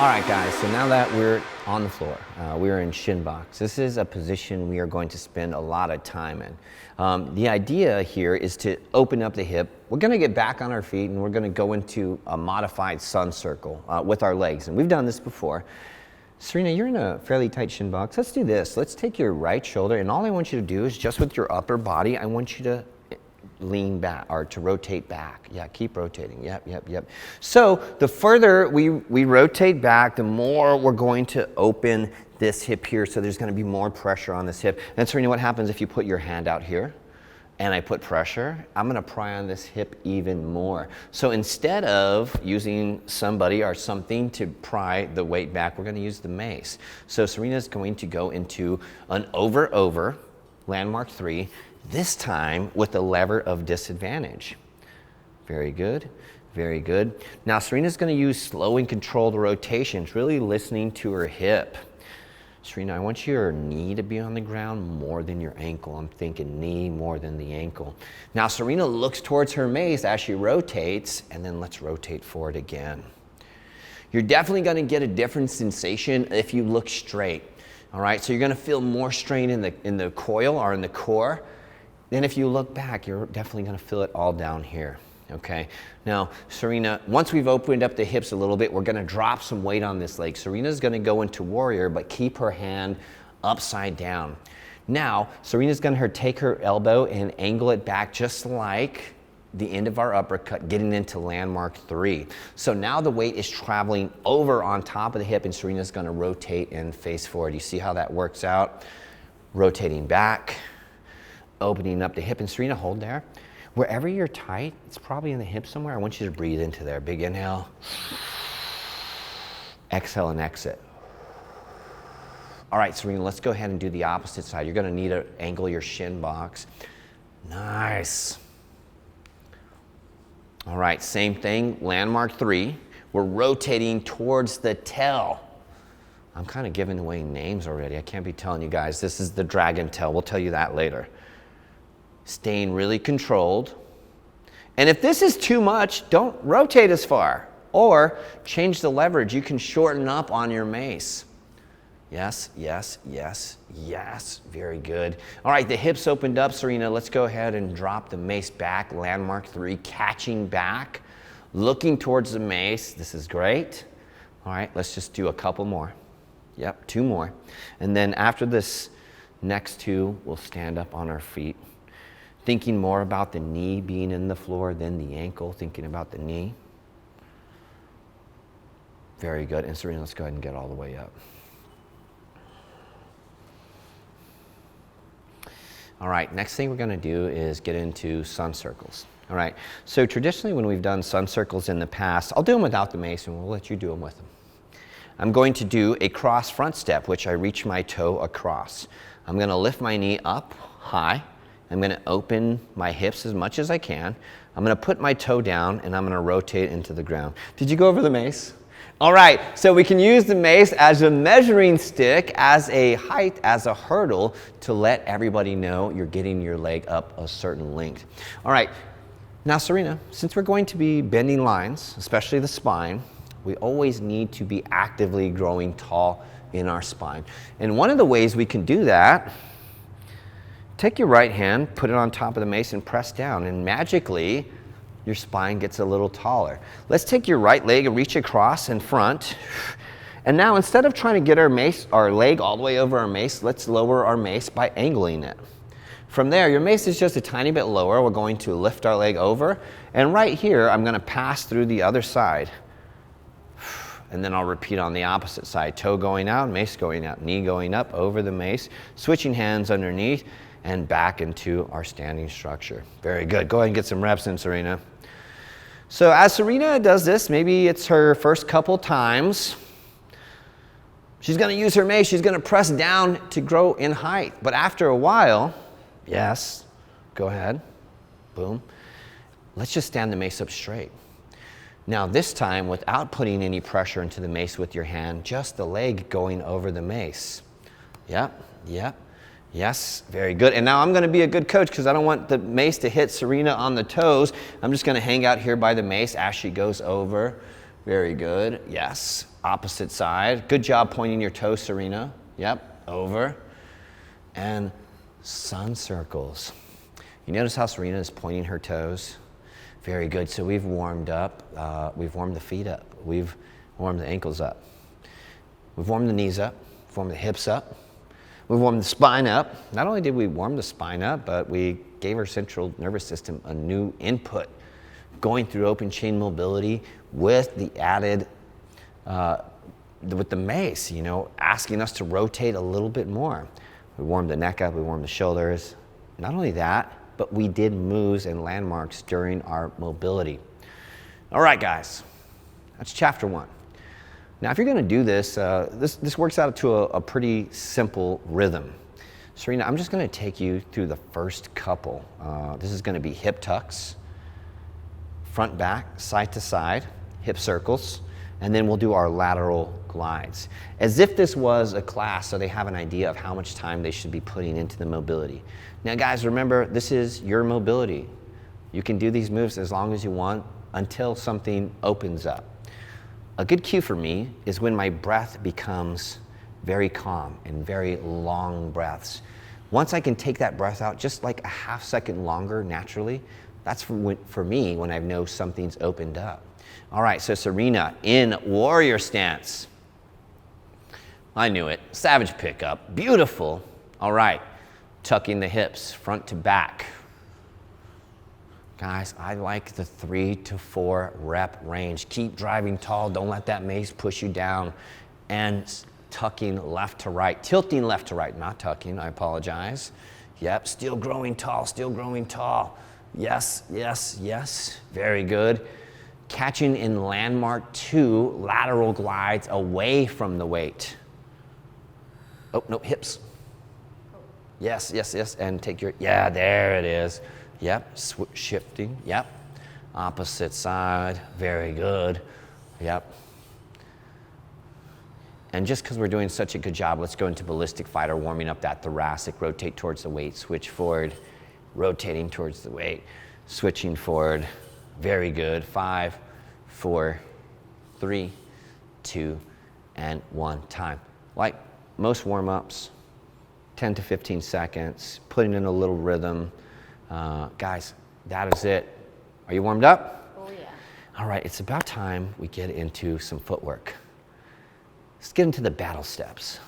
All right, guys, so now that we're on the floor, we're in shin box. This is a position we are going to spend a lot of time in. The idea here is to open up the hip. We're gonna get back on our feet and we're gonna go into a modified sun circle with our legs. And we've done this before. Serena, you're in a fairly tight shin box. Let's do this. Let's take your right shoulder, and all I want you to do is just with your upper body, I want you to lean back or to rotate back. Yeah, keep rotating. Yep. So the further we rotate back, the more we're going to open this hip here. So there's going to be more pressure on this hip. And Serena, what happens if you put your hand out here and I put pressure? I'm going to pry on this hip even more. So instead of using somebody or something to pry the weight back, we're going to use the mace. So Serena's going to go into an over, landmark 3. This time with a lever of disadvantage. Very good, very good. Now Serena's going to use slow and controlled rotations, really listening to her hip. Serena, I want your knee to be on the ground more than your ankle. I'm thinking knee more than the ankle. Now Serena looks towards her mace as she rotates, and then let's rotate forward again. You're definitely going to get a different sensation if you look straight. All right, so you're going to feel more strain in the coil or in the core. Then if you look back, you're definitely going to feel it all down here, okay? Now, Serena, once we've opened up the hips a little bit, we're going to drop some weight on this leg. Serena's going to go into warrior, but keep her hand upside down. Now, Serena's going to take her elbow and angle it back just like the end of our uppercut, getting into landmark 3. So now the weight is traveling over on top of the hip, and Serena's going to rotate and face forward. You see how that works out? Rotating back. Opening up the hip, and Serena, hold there. Wherever you're tight, it's probably in the hip somewhere. I want you to breathe into there. Big inhale. Exhale and exit. All right, Serena, let's go ahead and do the opposite side. You're going to need to angle your shin box. Nice. All right, same thing, landmark 3. We're rotating towards the tail. I'm kind of giving away names already. I can't be telling you guys. This is the dragon tail. We'll tell you that later. Staying really controlled. And if this is too much, don't rotate as far. Or change the leverage. You can shorten up on your mace. Yes. Very good. All right, the hips opened up, Serena. Let's go ahead and drop the mace back. Landmark 3, catching back, looking towards the mace. This is great. All right, let's just do a couple more. Yep, 2 more. And then after this next 2, we'll stand up on our feet. Thinking more about the knee being in the floor than the ankle, thinking about the knee. Very good. And Serena, let's go ahead and get all the way up. All right, next thing we're going to do is get into sun circles. All right, so traditionally when we've done sun circles in the past, I'll do them without the mace and we'll let you do them with them. I'm going to do a cross front step, which I reach my toe across. I'm going to lift my knee up high. I'm going to open my hips as much as I can. I'm going to put my toe down and I'm going to rotate into the ground. Did you go over the mace? All right, so we can use the mace as a measuring stick, as a height, as a hurdle to let everybody know you're getting your leg up a certain length. All right, now Serena, since we're going to be bending lines, especially the spine, we always need to be actively growing tall in our spine. And one of the ways we can do that, take your right hand, put it on top of the mace and press down, and magically your spine gets a little taller. Let's take your right leg and reach across in front. And now instead of trying to get our leg all the way over our mace, let's lower our mace by angling it. From there, your mace is just a tiny bit lower. We're going to lift our leg over. And right here, I'm going to pass through the other side. And then I'll repeat on the opposite side. Toe going out, mace going out, knee going up over the mace, switching hands underneath, and back into our standing structure. Very good. Go ahead and get some reps in, Serena. So as Serena does this, maybe it's her first couple times, she's going to use her mace. She's going to press down to grow in height. But after a while, yes, go ahead, boom. Let's just stand the mace up straight. Now this time, without putting any pressure into the mace with your hand, just the leg going over the mace. Yep. Yes, very good. And now I'm going to be a good coach because I don't want the mace to hit Serena on the toes. I'm just going to hang out here by the mace as she goes over Very good. Yes. Opposite side. Good job pointing your toes, Serena. Yep. Over. And sun circles. You notice how Serena is pointing her toes? Very good. So we've warmed up. We've warmed the feet up. We've warmed the ankles up. We've warmed the knees up. We've warmed the hips up. We've warmed the spine up. Not only did we warm the spine up, but we gave our central nervous system a new input, going through open chain mobility with the added, with the Mace, you know, asking us to rotate a little bit more. We warmed the neck up, we warmed the shoulders. Not only that, but we did moves and landmarks during our mobility. All right, guys, that's chapter 1. Now, if you're gonna do this, this works out to a pretty simple rhythm. Serena, I'm just gonna take you through the first couple. This is gonna be hip tucks, front, back, side to side, hip circles, and then we'll do our lateral glides. As if this was a class, so they have an idea of how much time they should be putting into the mobility. Now guys, remember, this is your mobility. You can do these moves as long as you want until something opens up. A good cue for me is when my breath becomes very calm and very long breaths. Once I can take that breath out just like a half second longer naturally, that's for me when I know something's opened up. All right, so Serena in warrior stance. I knew it. Savage pickup. Beautiful. All right, tucking the hips front to back. Guys, I like the 3 to 4 rep range. Keep driving tall. Don't let that Mace push you down. And tucking left to right. Tilting left to right, not tucking. I apologize. Yep, still growing tall, still growing tall. Yes, yes, yes. Very good. Catching in landmark 2, lateral glides away from the weight. Oh, no, hips. Yes, yes, yes. And take your, yeah, there it is. Yep, shifting, yep. Opposite side, very good. Yep. And just because we're doing such a good job, let's go into ballistic fighter, warming up that thoracic, rotate towards the weight, switch forward, rotating towards the weight, switching forward. Very good. 5, 4, 3, 2, and 1 time. Like most warm-ups, 10 to 15 seconds, putting in a little rhythm. Guys, that is it. Are you warmed up? Oh yeah. All right, it's about time we get into some footwork. Let's get into the battle steps.